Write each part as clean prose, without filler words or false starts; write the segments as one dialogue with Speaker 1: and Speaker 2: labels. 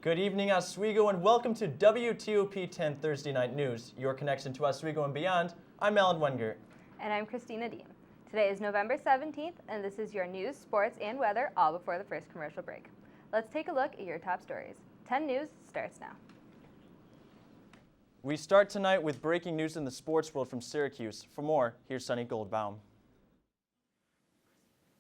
Speaker 1: Good evening, Oswego, and welcome to WTOP 10 Thursday Night News, your connection to Oswego and beyond. I'm Alan Wenger.
Speaker 2: And I'm Christina Dean. Today is November 17th, and this is your news, sports, and weather, all before the first commercial break. Let's take a look at your top stories. 10 News starts now.
Speaker 1: We start tonight with breaking news in the sports world from Syracuse. For more, here's Sonny Goldbaum.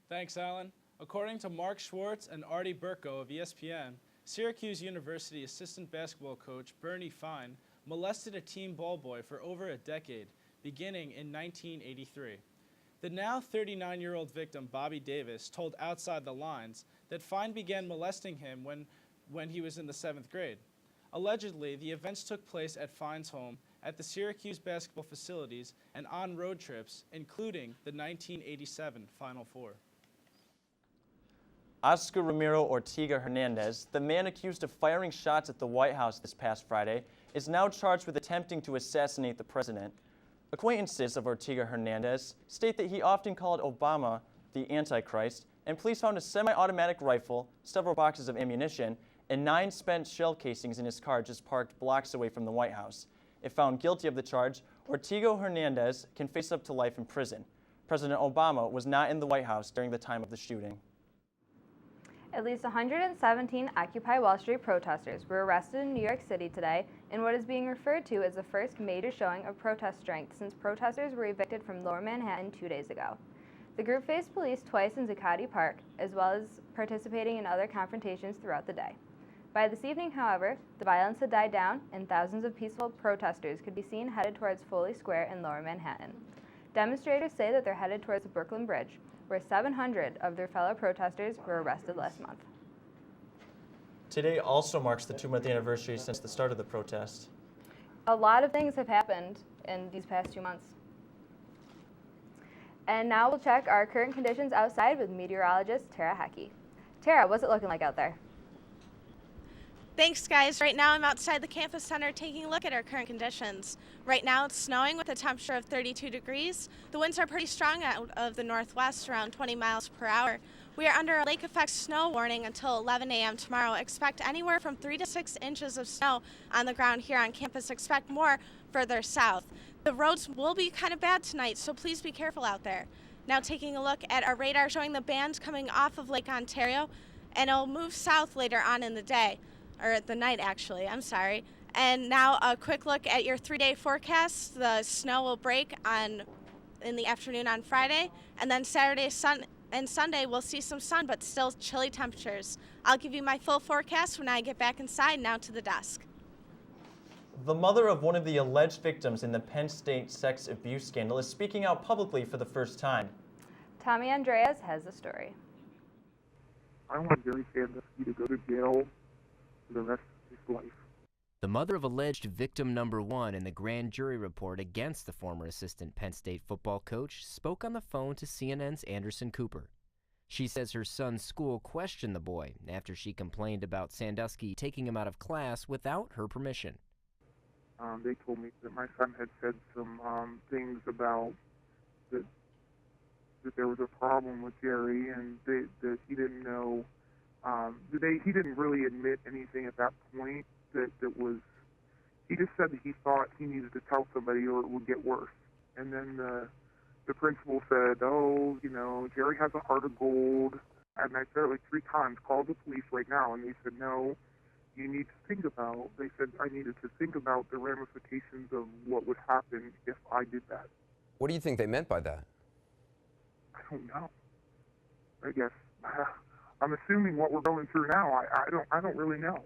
Speaker 3: Thanks, Alan. According to Mark Schwartz and Artie Burko of ESPN, Syracuse University assistant basketball coach Bernie Fine molested a teen ball boy for over a decade, beginning in 1983. The now 39-year-old victim, Bobby Davis, told Outside the Lines that Fine began molesting him when he was in the 7th grade. Allegedly, the events took place at Fine's home, at the Syracuse basketball facilities, and on road trips, including the 1987 Final Four.
Speaker 1: Oscar Ramiro Ortega Hernandez, the man accused of firing shots at the White House this past Friday, is now charged with attempting to assassinate the president. Acquaintances of Ortega Hernandez state that he often called Obama the Antichrist, and police found a semi-automatic rifle, several boxes of ammunition, and 9 spent shell casings in his car just parked blocks away from the White House. If found guilty of the charge, Ortega Hernandez can face up to life in prison. President Obama was not in the White House during the time of the shooting.
Speaker 2: At least 117 Occupy Wall Street protesters were arrested in New York City today in what is being referred to as the first major showing of protest strength since protesters were evicted from Lower Manhattan 2 days ago. The group faced police twice in Zuccotti Park, as well as participating in other confrontations throughout the day. By this evening, however, the violence had died down and thousands of peaceful protesters could be seen headed towards Foley Square in Lower Manhattan. Demonstrators say that they're headed towards the Brooklyn Bridge, where 700 of their fellow protesters were arrested last month.
Speaker 1: Today also marks the 2-month anniversary since the start of the protest.
Speaker 2: A lot of things have happened in these past 2 months. And now we'll check our current conditions outside with meteorologist Tara Hecky. Tara, what's it looking like out there?
Speaker 4: Thanks, guys. Right now I'm outside the campus center taking a look at our current conditions. Right now it's snowing with a temperature of 32 degrees. The winds are pretty strong out of the northwest, around 20 miles per hour. We are under a lake effect snow warning until 11 a.m. tomorrow. Expect anywhere from 3 to 6 inches of snow on the ground here on campus. Expect more further south. The roads will be kind of bad tonight, so please be careful out there. Now taking a look at our radar showing the band coming off of Lake Ontario, and it'll move south later on in the day. Or at the night, actually, I'm sorry. And now a quick look at your 3-day forecast. The snow will break in the afternoon on Friday, and then Saturday and Sunday we'll see some sun, but still chilly temperatures. I'll give you my full forecast when I get back inside. Now to the desk.
Speaker 1: The mother of one of the alleged victims in the Penn State sex abuse scandal is speaking out publicly for the first time.
Speaker 2: Tommy Andreas has the story.
Speaker 5: I want Jerry Sandusky to go to jail for the rest of his life.
Speaker 6: The mother of alleged victim number 1 in the grand jury report against the former assistant Penn State football coach spoke on the phone to CNN's Anderson Cooper. She says her son's school questioned the boy after she complained about Sandusky taking him out of class without her permission.
Speaker 5: They told me that my son had said some things about that there was a problem with Jerry, and that he didn't know. He didn't really admit anything at that point. That was, he just said that he thought he needed to tell somebody or it would get worse. And then the principal said, "Oh, you know, Jerry has a heart of gold." And I said it like 3 times, "Call the police right now." And they said, "No, you need to think about." They said I needed to think about the ramifications of what would happen if I did that.
Speaker 7: What do you think they meant by that?
Speaker 5: I don't know. I guess. I'm assuming what we're going through now. I don't really know.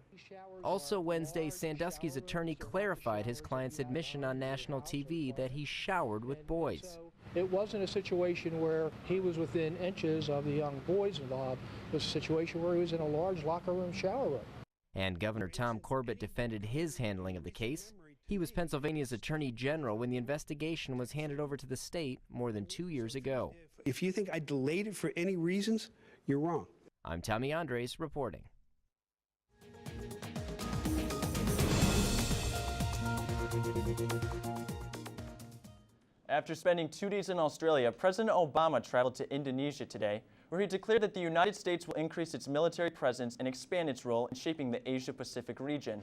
Speaker 6: Also Wednesday, Sandusky's attorney clarified his client's admission on national TV that he showered with boys.
Speaker 8: It wasn't a situation where he was within inches of the young boys involved. It was a situation where he was in a large locker room shower room.
Speaker 6: And Governor Tom Corbett defended his handling of the case. He was Pennsylvania's Attorney General when the investigation was handed over to the state more than 2 years ago.
Speaker 9: If you think I delayed it for any reasons, you're wrong.
Speaker 6: I'm Tommy Andres reporting.
Speaker 1: After spending 2 days in Australia, President Obama traveled to Indonesia today, where he declared that the United States will increase its military presence and expand its role in shaping the Asia-Pacific region.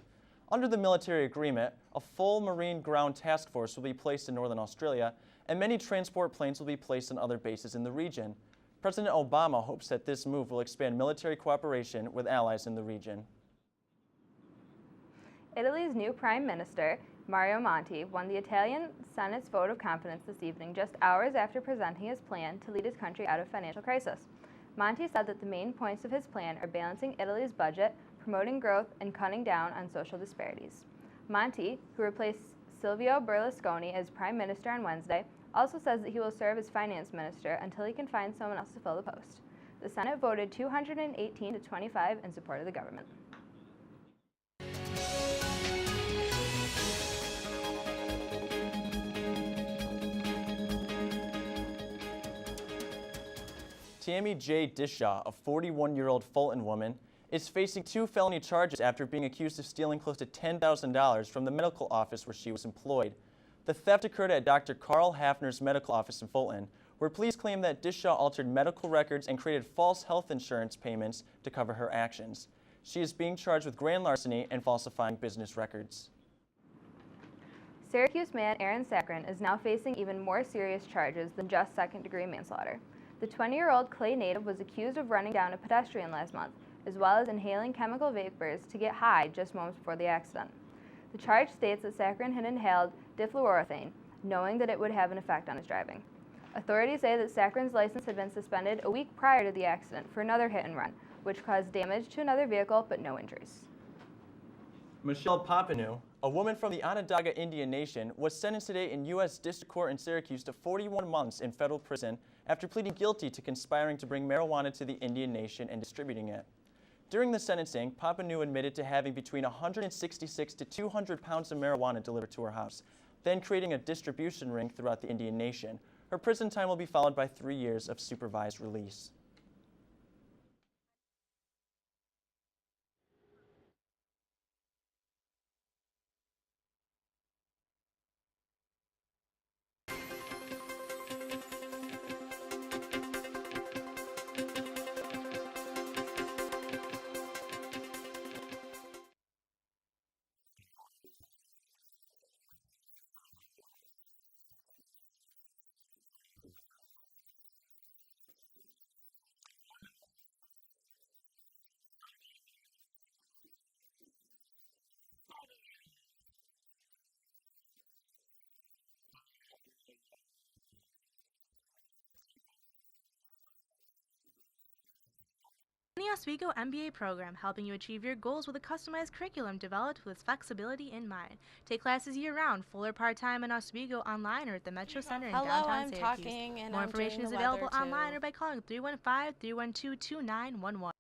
Speaker 1: Under the military agreement, a full Marine ground task force will be placed in northern Australia, and many transport planes will be placed on other bases in the region. President Obama hopes that this move will expand military cooperation with allies in the region.
Speaker 2: Italy's new Prime Minister, Mario Monti, won the Italian Senate's vote of confidence this evening, just hours after presenting his plan to lead his country out of financial crisis. Monti said that the main points of his plan are balancing Italy's budget, promoting growth, and cutting down on social disparities. Monti, who replaced Silvio Berlusconi as Prime Minister on Wednesday, also says that he will serve as Finance Minister until he can find someone else to fill the post. The Senate voted 218 to 25 in support of the government.
Speaker 1: Tammy J. Dishaw, a 41-year-old Fulton woman, is facing 2 felony charges after being accused of stealing close to $10,000 from the medical office where she was employed. The theft occurred at Dr. Carl Hafner's medical office in Fulton, where police claim that Dishaw altered medical records and created false health insurance payments to cover her actions. She is being charged with grand larceny and falsifying business records.
Speaker 2: Syracuse man Aaron Saccharin is now facing even more serious charges than just second-degree manslaughter. The 20-year-old Clay native was accused of running down a pedestrian last month, as well as inhaling chemical vapors to get high just moments before the accident. The charge states that Saccharin had inhaled difluorothane, knowing that it would have an effect on his driving. Authorities say that Saccharin's license had been suspended a week prior to the accident for another hit-and-run, which caused damage to another vehicle but no injuries.
Speaker 1: Michelle Papineau, a woman from the Onondaga Indian Nation, was sentenced today in U.S. District Court in Syracuse to 41 months in federal prison after pleading guilty to conspiring to bring marijuana to the Indian Nation and distributing it. During the sentencing, Papineau admitted to having between 166 to 200 pounds of marijuana delivered to her house, then creating a distribution ring throughout the Indian Nation. Her prison time will be followed by 3 years of supervised release.
Speaker 10: SUNY Oswego MBA program, helping you achieve your goals with a customized curriculum developed with flexibility in mind. Take classes year-round, full or part-time in Oswego, online or at the Metro Center in downtown
Speaker 4: I'm
Speaker 10: Syracuse.
Speaker 4: talking and
Speaker 10: More
Speaker 4: I'm
Speaker 10: information
Speaker 4: doing
Speaker 10: is
Speaker 4: the
Speaker 10: available
Speaker 4: weather,
Speaker 10: online
Speaker 4: too.
Speaker 10: or by calling 315-312-2911.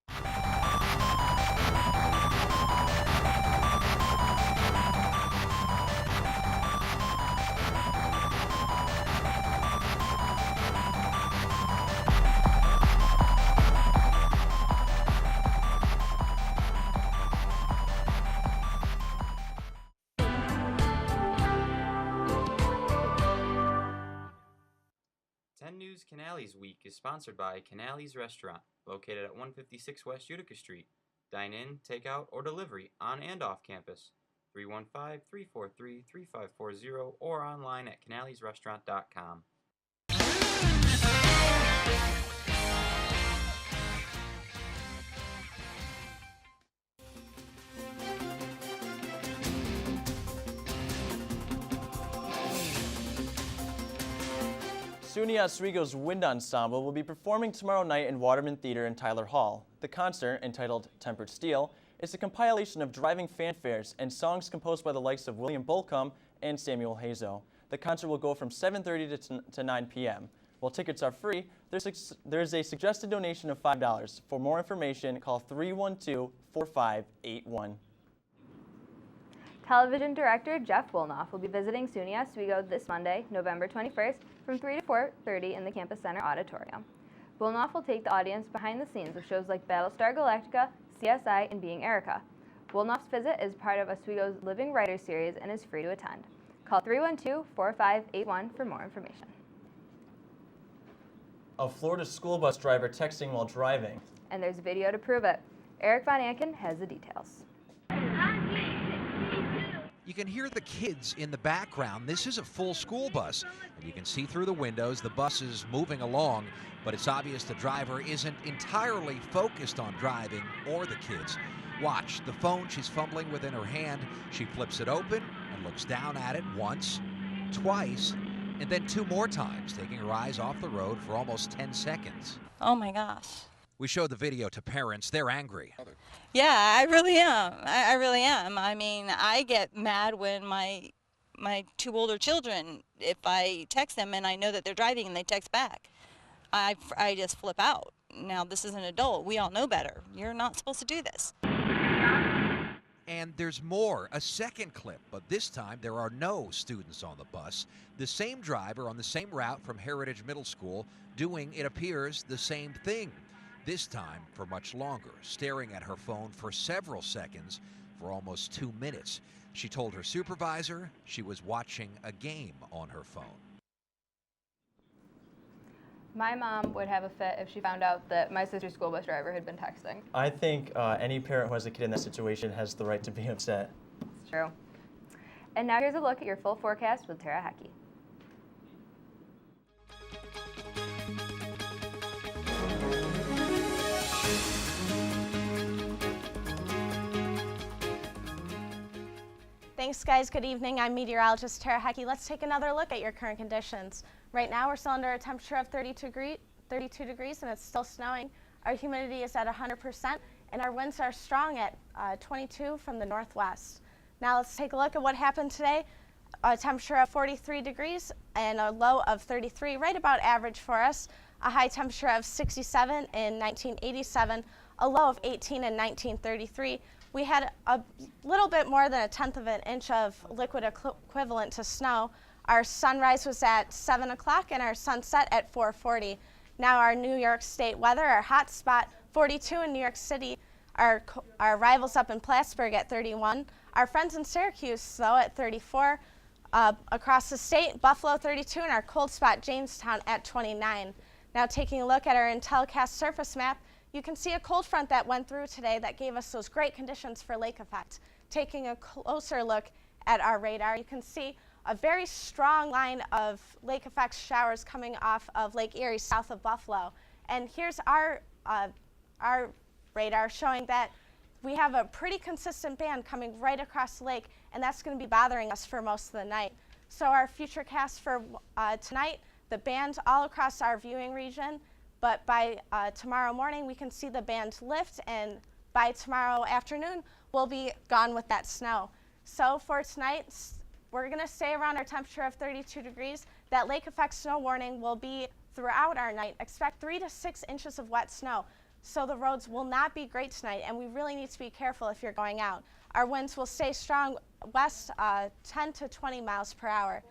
Speaker 11: News Canales Week is sponsored by Canales Restaurant, located at 156 West Utica Street. Dine in, take out, or delivery on and off campus. 315-343-3540 or online at canalesrestaurant.com.
Speaker 1: SUNY Oswego's Wind Ensemble will be performing tomorrow night in Waterman Theater in Tyler Hall. The concert, entitled Tempered Steel, is a compilation of driving fanfares and songs composed by the likes of William Bolcom and Samuel Hazo. The concert will go from 7:30 to 9 p.m. While tickets are free, there's a suggested donation of $5. For more information, call 312-4581.
Speaker 2: Television director Jeff Wilnoff will be visiting SUNY Oswego this Monday, November 21st, from 3 to 4:30 in the Campus Center Auditorium. Wilnoff will take the audience behind the scenes of shows like Battlestar Galactica, CSI, and Being Erica. Wilnoff's visit is part of Oswego's Living Writers series and is free to attend. Call 312-4581 for more information.
Speaker 1: A Florida school bus driver texting while driving.
Speaker 2: And there's video to prove it. Eric Von Anken has the details.
Speaker 12: You can hear the kids in the background. This is a full school bus, and you can see through the windows the bus is moving along, but it's obvious the driver isn't entirely focused on driving or the kids. Watch, the phone she's fumbling within her hand. She flips it open and looks down at it once, twice, and then 2 more times, taking her eyes off the road for almost 10 seconds.
Speaker 13: Oh my gosh.
Speaker 12: We showed the video to parents. They're angry.
Speaker 13: Yeah, I really am. I really am. I mean, I get mad when my 2 older children, if I text them and I know that they're driving and they text back, I just flip out. Now, this is an adult. We all know better. You're not supposed to do this.
Speaker 12: And there's more, a second clip, but this time there are no students on the bus. The same driver on the same route from Heritage Middle School doing, it appears, the same thing. This time for much longer, staring at her phone for several seconds for almost 2 minutes. She told her supervisor she was watching a game on her phone.
Speaker 2: My mom would have a fit if she found out that my sister's school bus driver had been texting.
Speaker 1: I think any parent who has a kid in that situation has the right to be upset.
Speaker 2: It's true. And now here's a look at your full forecast with Tara Hackey.
Speaker 4: Thanks, guys. Good evening. I'm meteorologist Tara Hackey. Let's take another look at your current conditions. Right now, we're still under a temperature of 32 degrees, and it's still snowing. Our humidity is at 100%, and our winds are strong at 22 from the northwest. Now, let's take a look at what happened today. A temperature of 43 degrees and a low of 33, right about average for us. A high temperature of 67 in 1987, a low of 18 in 1933. We had a little bit more than 1/10 of an inch of liquid equivalent to snow. Our sunrise was at 7 o'clock and our sunset at 4:40. Now our New York State weather, our hot spot, 42 in New York City. Our rivals up in Plattsburgh at 31. Our friends in Syracuse, though, at 34. Across the state, Buffalo 32, and our cold spot, Jamestown, at 29. Now taking a look at our IntelliCast surface map, you can see a cold front that went through today that gave us those great conditions for lake effect. Taking a closer look at our radar, you can see a very strong line of lake effect showers coming off of Lake Erie south of Buffalo. And here's our radar showing that we have a pretty consistent band coming right across the lake, and that's going to be bothering us for most of the night. So our future cast for tonight, the band all across our viewing region, but by tomorrow morning we can see the band lift, and by tomorrow afternoon we'll be gone with that snow. So for tonight, we're going to stay around our temperature of 32 degrees. That lake effect snow warning will be throughout our night. Expect 3 to 6 inches of wet snow. So the roads will not be great tonight, and we really need to be careful if you're going out. Our winds will stay strong west 10 to 20 miles per hour.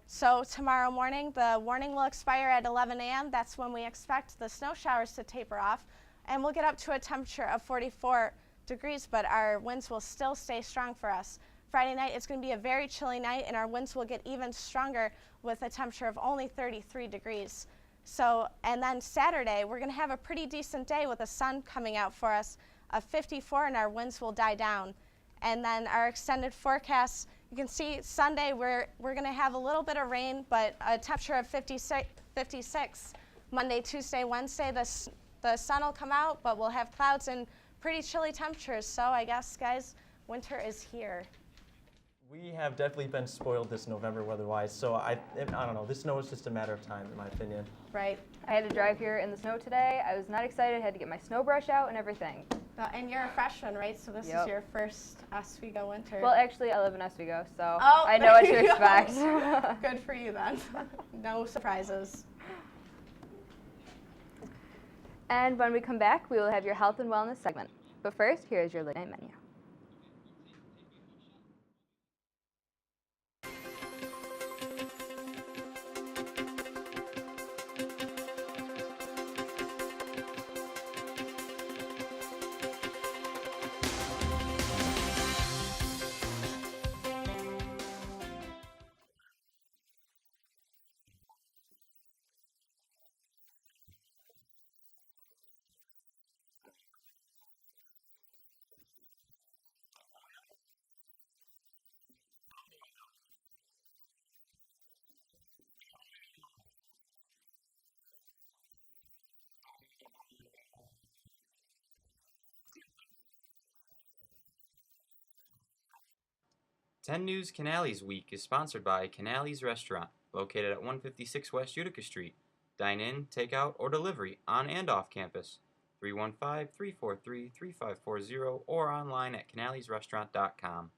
Speaker 4: So tomorrow morning, the warning will expire at 11 a.m. That's when we expect the snow showers to taper off, and we'll get up to a temperature of 44 degrees, but our winds will still stay strong for us. Friday night, it's going to be a very chilly night, and our winds will get even stronger with a temperature of only 33 degrees. So, and then Saturday, we're going to have a pretty decent day with the sun coming out for us, a 54, and our winds will die down. And then our extended forecast, you can see Sunday we're going to have a little bit of rain, but a temperature of 56. Monday, Tuesday, Wednesday, the sun will come out, but we'll have clouds and pretty chilly temperatures. So I guess, guys, winter is here.
Speaker 1: We have definitely been spoiled this November weather-wise, so I don't know. This snow is just a matter of time, in my opinion.
Speaker 2: Right. I had to drive here in the snow today. I was not excited. I had to get my snow brush out and everything.
Speaker 4: And you're a freshman, right? So this is your first Oswego winter.
Speaker 2: Well, actually, I live in Oswego, so
Speaker 4: Oh,
Speaker 2: I know what to
Speaker 4: there you go.
Speaker 2: expect.
Speaker 4: Good for you then. No surprises.
Speaker 2: And when we come back, we will have your health and wellness segment. But first, here is your late night menu.
Speaker 11: Ten News Canales Week is sponsored by Canales Restaurant, located at 156 West Utica Street. Dine in, take out, or delivery on and off campus. 315-343-3540 or online at canalesrestaurant.com.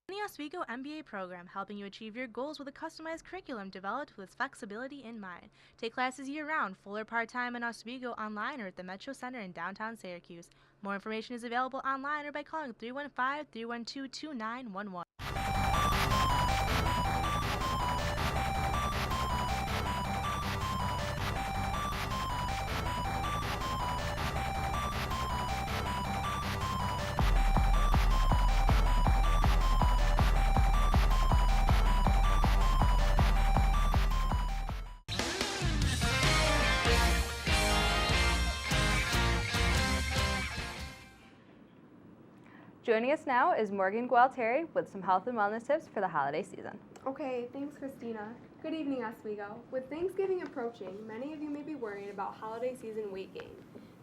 Speaker 10: SUNY Oswego MBA program, helping you achieve your goals with a customized curriculum developed with flexibility in mind. Take classes year-round, full or part-time in Oswego, online or at the Metro Center in downtown Syracuse. More information is available online or by calling 315-312-2911.
Speaker 2: Joining us now is Morgan Gualtieri with some health and wellness tips for the holiday season.
Speaker 14: Okay, thanks Christina. Good evening, Oswego. With Thanksgiving approaching, many of you may be worried about holiday season weight gain.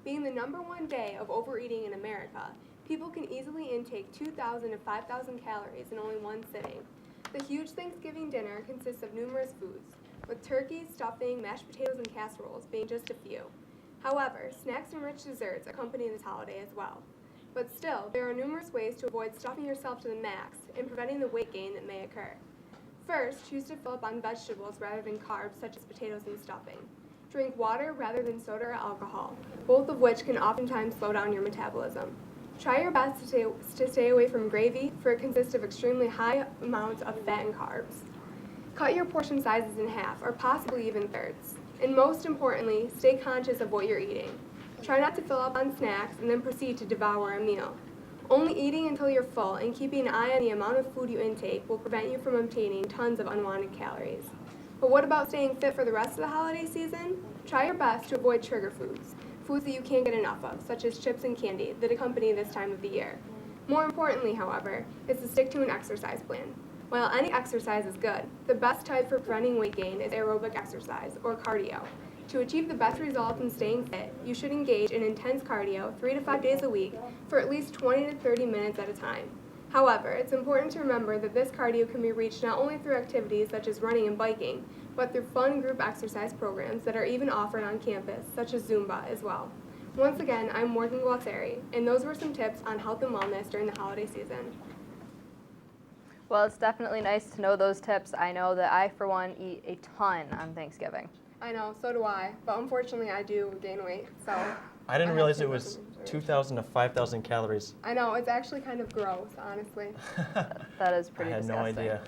Speaker 14: Being the #1 day of overeating in America, people can easily intake 2,000 to 5,000 calories in only one sitting. The huge Thanksgiving dinner consists of numerous foods, with turkey, stuffing, mashed potatoes, and casseroles being just a few. However, snacks and rich desserts accompany this holiday as well. But still, there are numerous ways to avoid stuffing yourself to the max and preventing the weight gain that may occur. First, choose to fill up on vegetables rather than carbs such as potatoes and stuffing. Drink water rather than soda or alcohol, both of which can oftentimes slow down your metabolism. Try your best to stay away from gravy, for it consists of extremely high amounts of fat and carbs. Cut your portion sizes in half, or possibly even thirds. And most importantly, stay conscious of what you're eating. Try not to fill up on snacks and then proceed to devour a meal. Only eating until you're full and keeping an eye on the amount of food you intake will prevent you from obtaining tons of unwanted calories. But what about staying fit for the rest of the holiday season? Try your best to avoid trigger foods, foods that you can't get enough of, such as chips and candy that accompany this time of the year. More importantly, however, is to stick to an exercise plan. While any exercise is good, the best type for preventing weight gain is aerobic exercise, or cardio. To achieve the best results in staying fit, you should engage in intense cardio 3 to 5 days a week for at least 20 to 30 minutes at a time. However, it's important to remember that this cardio can be reached not only through activities such as running and biking, but through fun group exercise programs that are even offered on campus, such as Zumba as well. Once again, I'm Morgan Gualtieri, and those were some tips on health and wellness during the holiday season.
Speaker 2: Well, it's definitely nice to know those tips. I know that I, for one, eat a ton on Thanksgiving.
Speaker 14: I know, so do I, but unfortunately I do gain weight, so.
Speaker 1: I didn't realize it was 2,000 to 5,000 calories.
Speaker 14: I know, it's actually kind of gross, honestly.
Speaker 2: That is pretty disgusting.
Speaker 1: I had no idea.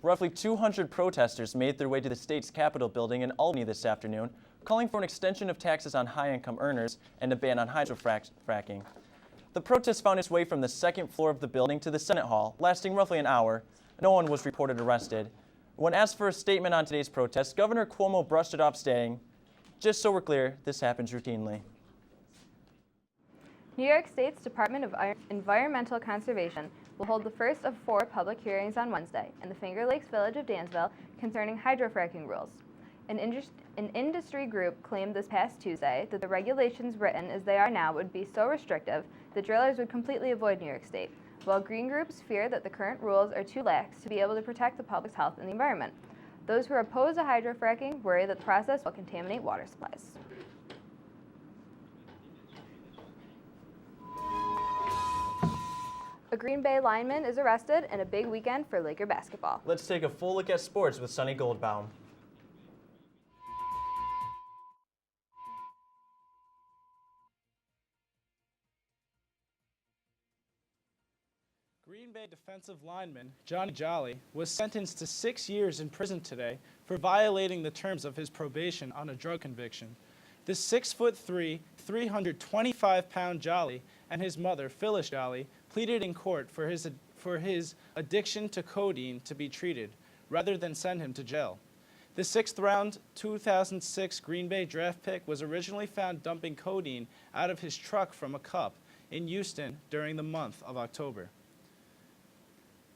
Speaker 1: Roughly 200 protesters made their way to the state's Capitol building in Albany this afternoon, calling for an extension of taxes on high-income earners and a ban on hydrofracking. The protest found its way from the second floor of the building to the Senate Hall, lasting roughly an hour. No one was reported arrested. When asked for a statement on today's protest, Governor Cuomo brushed it off, saying, "Just so we're clear, this happens routinely."
Speaker 2: New York State's Department of Environmental Conservation will hold the first of 4 public hearings on Wednesday in the Finger Lakes village of Dansville concerning hydrofracking rules. An industry group claimed this past Tuesday that the regulations written as they are now would be so restrictive that drillers would completely avoid New York State, while green groups fear that the current rules are too lax to be able to protect the public's health and the environment. Those who oppose the hydrofracking worry that the process will contaminate water supplies. A Green Bay lineman is arrested in a big weekend for Laker basketball.
Speaker 1: Let's take a full look at sports with Sunny Goldbaum.
Speaker 3: Green Bay defensive lineman Johnny Jolly was sentenced to 6 years in prison today for violating the terms of his probation on a drug conviction. The 6'3", 325-pound Jolly and his mother, Phyllis Jolly, pleaded in court for his addiction to codeine to be treated, rather than send him to jail. The 6th-round 2006 Green Bay draft pick was originally found dumping codeine out of his truck from a cup in Houston during the month of October.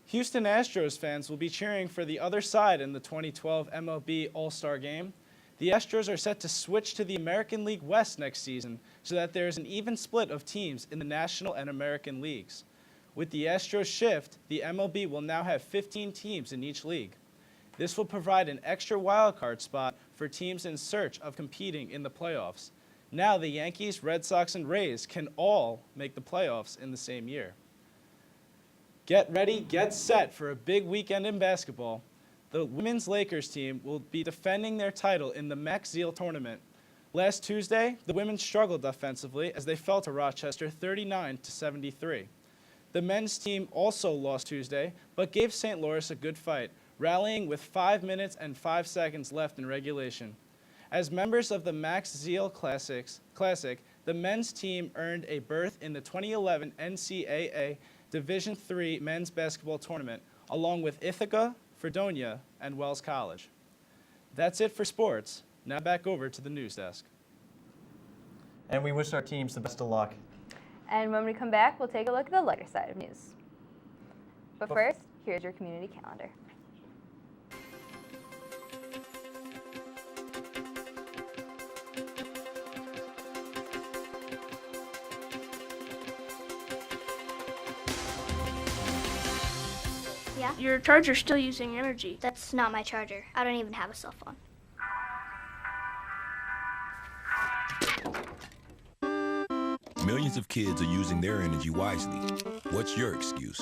Speaker 3: Houston Astros fans will be cheering for the other side in the 2012 MLB All-Star Game. The Astros are set to switch to the American League West next season so that there is an even split of teams in the National and American Leagues. With the Astros shift, the MLB will now have 15 teams in each league. This will provide an extra wildcard spot for teams in search of competing in the playoffs. Now the Yankees, Red Sox, and Rays can all make the playoffs in the same year. Get ready, get set for a big weekend in basketball. The women's Lakers team will be defending their title in the Max Zeal tournament. Last Tuesday, the women struggled offensively as they fell to Rochester 39-73. The men's team also lost Tuesday, but gave St. Louis a good fight, rallying with 5 minutes and 5 seconds left in regulation. As members of the Max Zeal Classic, the men's team earned a berth in the 2011 NCAA Division III men's basketball tournament, along with Ithaca, Fredonia, and Wells College. That's it for sports. Now back over to the news desk.
Speaker 1: And we wish our teams the best of luck.
Speaker 2: And when we come back, we'll take a look at the lighter side of news. But first, here's your community calendar.
Speaker 15: Yeah? Your charger's still using energy. That's not my charger. I don't even have a cell phone.
Speaker 16: Millions of kids are using their energy wisely. What's your excuse?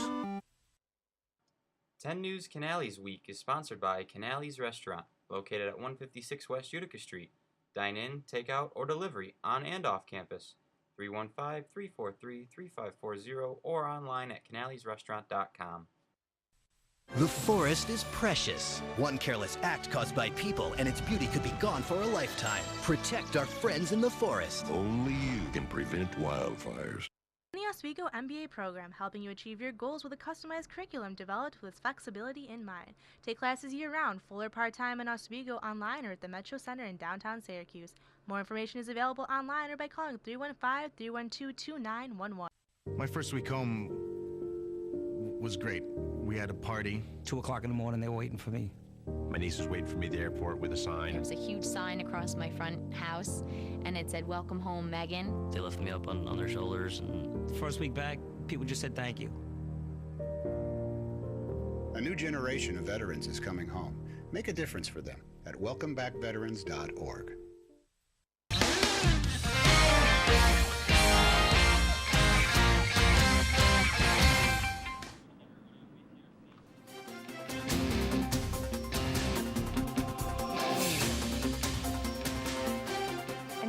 Speaker 11: 10 News Canales Week is sponsored by Canales Restaurant, located at 156 West Utica Street. Dine in, take out, or delivery on and off campus. 315-343-3540 or online at canalesrestaurant.com.
Speaker 17: The forest is precious. One careless act caused by people and its beauty could be gone for a lifetime. Protect our friends in the forest.
Speaker 16: Only you can prevent wildfires.
Speaker 10: SUNY Oswego MBA program, helping you achieve your goals with a customized curriculum developed with flexibility in mind. Take classes year-round, full or part-time in Oswego, online or at the Metro Center in downtown Syracuse. More information is available online or by calling 315-312-2911.
Speaker 18: My first week home was great. We had a party.
Speaker 19: 2 o'clock in the morning, they were waiting for me.
Speaker 18: My niece was waiting for me at the airport with a sign.
Speaker 20: There was a huge sign across my front house, and it said, "Welcome home, Megan."
Speaker 19: They lifted me up on their shoulders, and the first week back, people just said thank you.
Speaker 21: A new generation of veterans is coming home. Make a difference for them at welcomebackveterans.org.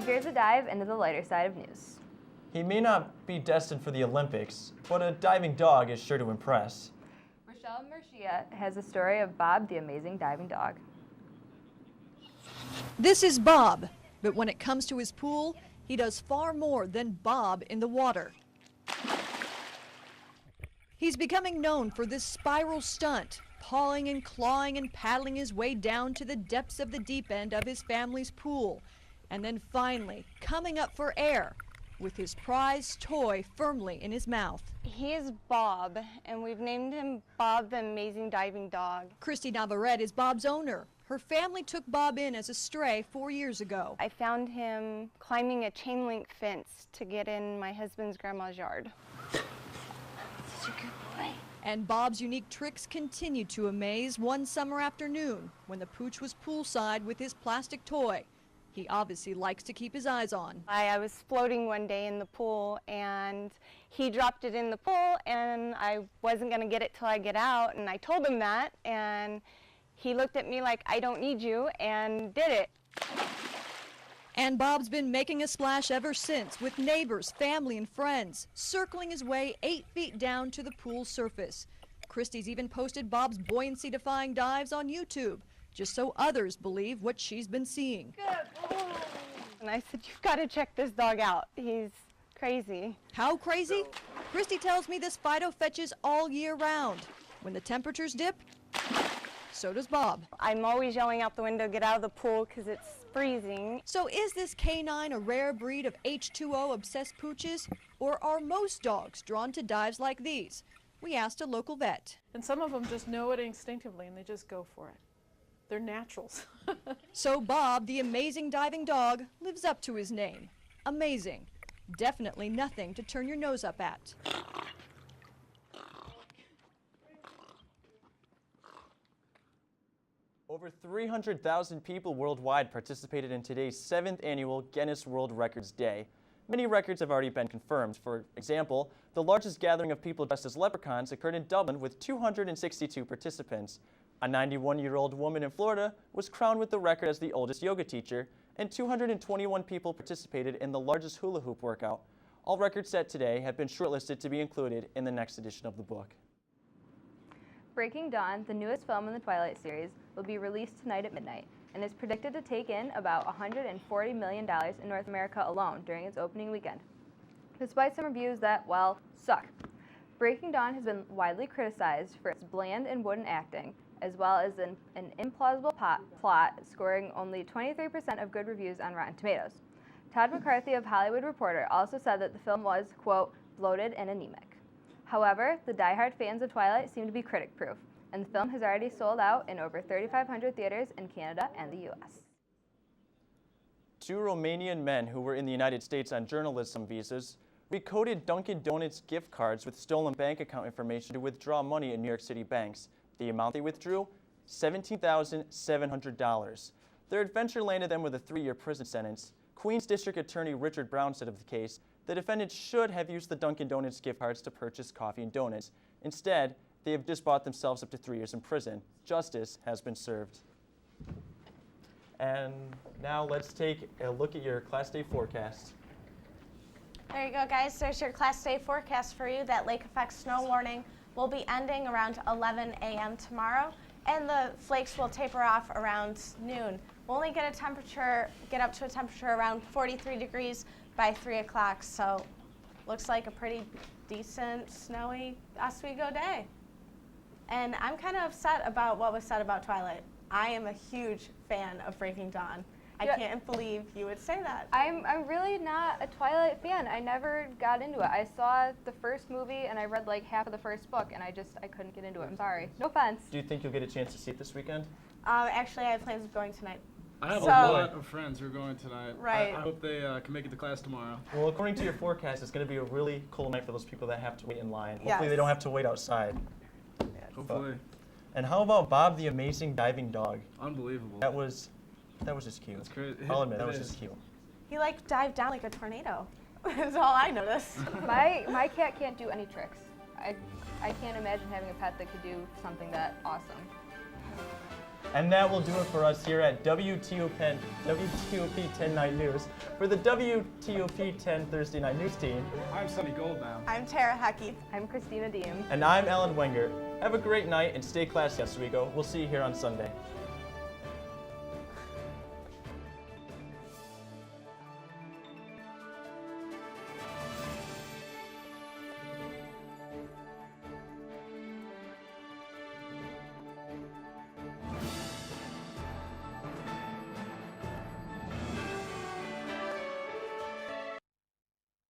Speaker 2: Here's a dive into the lighter side of news.
Speaker 1: He may not be destined for the Olympics, but a diving dog is sure to impress.
Speaker 2: Rochelle Mercia has a story of Bob, the amazing diving dog.
Speaker 22: This is Bob, but when it comes to his pool, he does far more than Bob in the water. He's becoming known for this spiral stunt, pawing and clawing and paddling his way down to the depths of the deep end of his family's pool, and then finally coming up for air with his prized toy firmly in his mouth.
Speaker 23: He is Bob, and we've named him Bob the Amazing Diving Dog.
Speaker 22: Christy Navarrete is Bob's owner. Her family took Bob in as a stray 4 years ago.
Speaker 5: I found him climbing a chain link fence to get in my husband's grandma's yard.
Speaker 15: Such a good boy.
Speaker 22: And Bob's unique tricks continued to amaze one summer afternoon when the pooch was poolside with his plastic toy. He obviously likes to keep his eyes on.
Speaker 5: I was floating one day in the pool and he dropped it in the pool and I wasn't going to get it till I get out, and I told him that, and he looked at me like, I don't need you, and did it.
Speaker 22: And Bob's been making a splash ever since, with neighbors, family, and friends, circling his way 8 feet down to the pool surface. Christy's even posted Bob's buoyancy-defying dives on YouTube, just so others believe what she's been seeing.
Speaker 5: And I said, you've got to check this dog out. He's crazy.
Speaker 22: How crazy? Christy tells me this Fido fetches all year round. When the temperatures dip, so does Bob.
Speaker 5: I'm always yelling out the window, get out of the pool, because it's freezing.
Speaker 22: So is this canine a rare breed of H2O obsessed pooches, or are most dogs drawn to dives like these? We asked a local vet.
Speaker 7: And some of them just know it instinctively and they just go for it. They're naturals.
Speaker 22: So Bob, the amazing diving dog, lives up to his name. Amazing. Definitely nothing to turn your nose up at.
Speaker 1: Over 300,000 people worldwide participated in today's 7th annual Guinness World Records Day. Many records have already been confirmed. For example, the largest gathering of people dressed as leprechauns occurred in Dublin with 262 participants. A 91-year-old woman in Florida was crowned with the record as the oldest yoga teacher, and 221 people participated in the largest hula hoop workout. All records set today have been shortlisted to be included in the next edition of the book.
Speaker 2: Breaking Dawn, the newest film in the Twilight series, will be released tonight at midnight and is predicted to take in about $140 million in North America alone during its opening weekend, despite some reviews that, well, suck. Breaking Dawn has been widely criticized for its bland and wooden acting, as well as an implausible plot, scoring only 23% of good reviews on Rotten Tomatoes. Todd McCarthy of Hollywood Reporter also said that the film was, quote, bloated and anemic. However, the diehard fans of Twilight seem to be critic-proof, and the film has already sold out in over 3,500 theaters in Canada and the U.S.
Speaker 1: 2 Romanian men who were in the United States on journalism visas recoded Dunkin' Donuts gift cards with stolen bank account information to withdraw money in New York City banks. The amount they withdrew? $17,700. Their adventure landed them with a 3-year prison sentence. Queens District Attorney Richard Brown said of the case, the defendants should have used the Dunkin' Donuts gift cards to purchase coffee and donuts. Instead, they have just bought themselves up to 3 years in prison. Justice has been served. And now let's take a look at your Class Day forecast.
Speaker 4: There you go, guys. There's your Class Day forecast for you. That lake effect snow warning will be ending around 11 a.m. tomorrow, and the flakes will taper off around noon. We'll only get up to a temperature around 43 degrees by 3 o'clock, so looks like a pretty decent snowy Oswego day. And I'm kind of upset about what was said about Twilight. I am a huge fan of Breaking Dawn. I can't believe you would say that.
Speaker 2: I'm really not a Twilight fan. I never got into it. I saw the first movie and I read like half of the first book, and I couldn't get into it. I'm sorry. No offense.
Speaker 1: Do you think you'll get a chance to see it this weekend?
Speaker 4: Actually, I have plans of going tonight.
Speaker 3: I have a lot of friends who are going tonight.
Speaker 4: Right.
Speaker 3: I hope they can make it to class tomorrow.
Speaker 1: Well, according to your forecast, it's going to be a really cool night for those people that have to wait in line.
Speaker 4: Yes.
Speaker 1: Hopefully they don't have to wait outside.
Speaker 3: Hopefully.
Speaker 1: And how about Bob the Amazing Diving Dog?
Speaker 3: Unbelievable.
Speaker 1: That was just cute.
Speaker 3: That's crazy.
Speaker 1: I'll admit, that was just cute.
Speaker 4: He dived down like a tornado. That's all I noticed.
Speaker 2: My cat can't do any tricks. I can't imagine having a pet that could do something that awesome.
Speaker 1: And that will do it for us here at WTOP 10 Night News. For the WTOP 10 Thursday Night News team,
Speaker 3: I'm Sonny Goldbaum.
Speaker 4: I'm Tara Hecky.
Speaker 2: I'm Christina Diem.
Speaker 1: And I'm Alan Wenger. Have a great night and stay classy, Oswego. We'll see you here on Sunday.